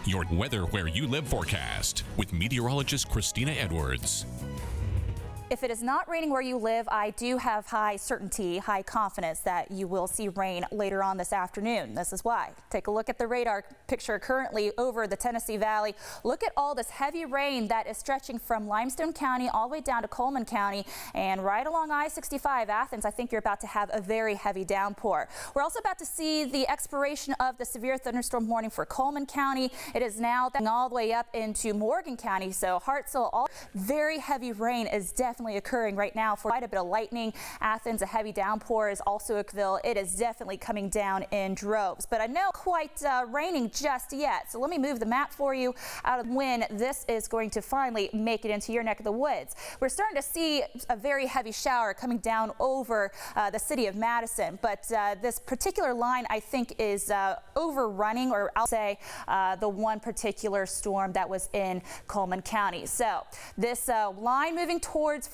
Your weather where you live forecast with meteorologist Christina Edwards. If it is not raining where you live, I do have high certainty, high confidence that you will see rain later on this afternoon. This is why. Take a look at the radar picture currently over the Tennessee Valley. Look at all this heavy rain that is stretching from Limestone County all the way down to Coleman County and right along I-65 Athens. I think you're about to have a very heavy downpour. We're also about to see the expiration of the severe thunderstorm warning for Coleman County. It is now all the way up into Morgan County, so Hartselle, all very heavy rain is definitely occurring right now for quite a bit of lightning. Athens, a heavy downpour is also Oakville. It is definitely coming down in droves, but I know quite raining just yet. So let me move the map for you out of when this is going to finally make it into your neck of the woods. We're starting to see a very heavy shower coming down over the city of Madison, but this particular line I think is overrunning, or I'll say the one particular storm that was in Coleman County. So this line moving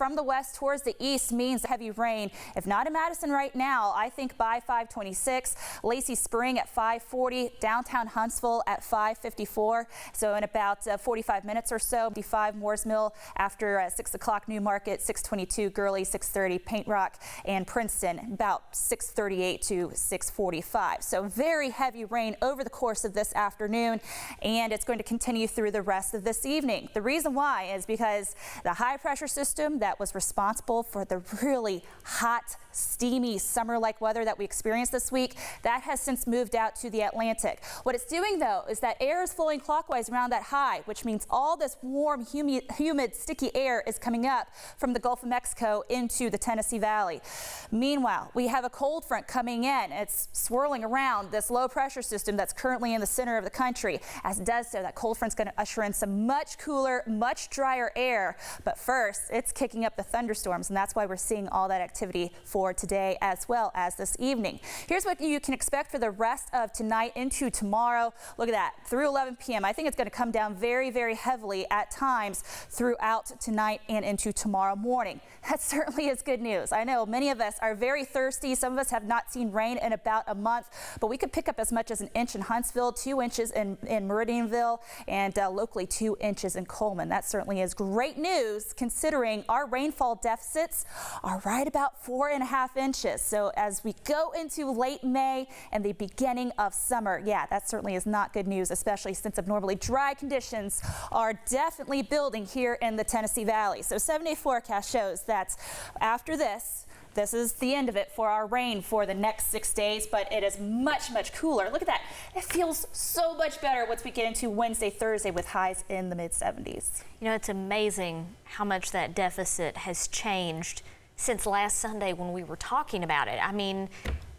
from the west towards the east means heavy rain. If not in Madison right now, I think by 5:26, Lacey Spring at 5:40, downtown Huntsville at 5:54. So in about 45 minutes or so, 55 Moores Mill after 6 o'clock, New Market 6:22, Gurley 6:30, Paint Rock and Princeton about 6:38 to 6:45. So very heavy rain over the course of this afternoon, and it's going to continue through the rest of this evening. The reason why is because the high pressure system that was responsible for the really hot, steamy summer-like weather that we experienced this week, that has since moved out to the Atlantic. What it's doing though is that air is flowing clockwise around that high, which means all this warm, humid, sticky air is coming up from the Gulf of Mexico into the Tennessee Valley. Meanwhile, we have a cold front coming in. It's swirling around this low pressure system that's currently in the center of the country. As it does so, that cold front's going to usher in some much cooler, much drier air. But first, it's kicking up the thunderstorms, and that's why we're seeing all that activity for today as well as this evening. Here's what you can expect for the rest of tonight into tomorrow. Look at that, through 11 p.m. I think it's going to come down very, very heavily at times throughout tonight and into tomorrow morning. That certainly is good news. I know many of us are very thirsty. Some of us have not seen rain in about a month, but we could pick up as much as 1 inch in Huntsville, 2 inches in Meridianville, and locally 2 inches in Coleman. That certainly is great news considering our rainfall deficits are right about 4.5 inches. So as we go into late May and the beginning of summer, yeah, that certainly is not good news, especially since abnormally dry conditions are definitely building here in the Tennessee Valley. So 7-day forecast shows that after this is the end of it for our rain for the next 6 days, but it is much, much cooler. Look at that. It feels so much better once we get into Wednesday, Thursday with highs in the mid-70s. You know, it's amazing how much that deficit has changed since last Sunday when we were talking about it. I mean,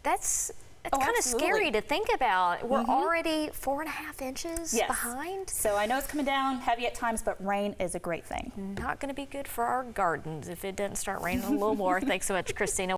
it's kind of scary to think about. We're already 4.5 inches behind. So I know it's coming down heavy at times, but rain is a great thing. Not going to be good for our gardens if it doesn't start raining a little more. Thanks so much, Christina.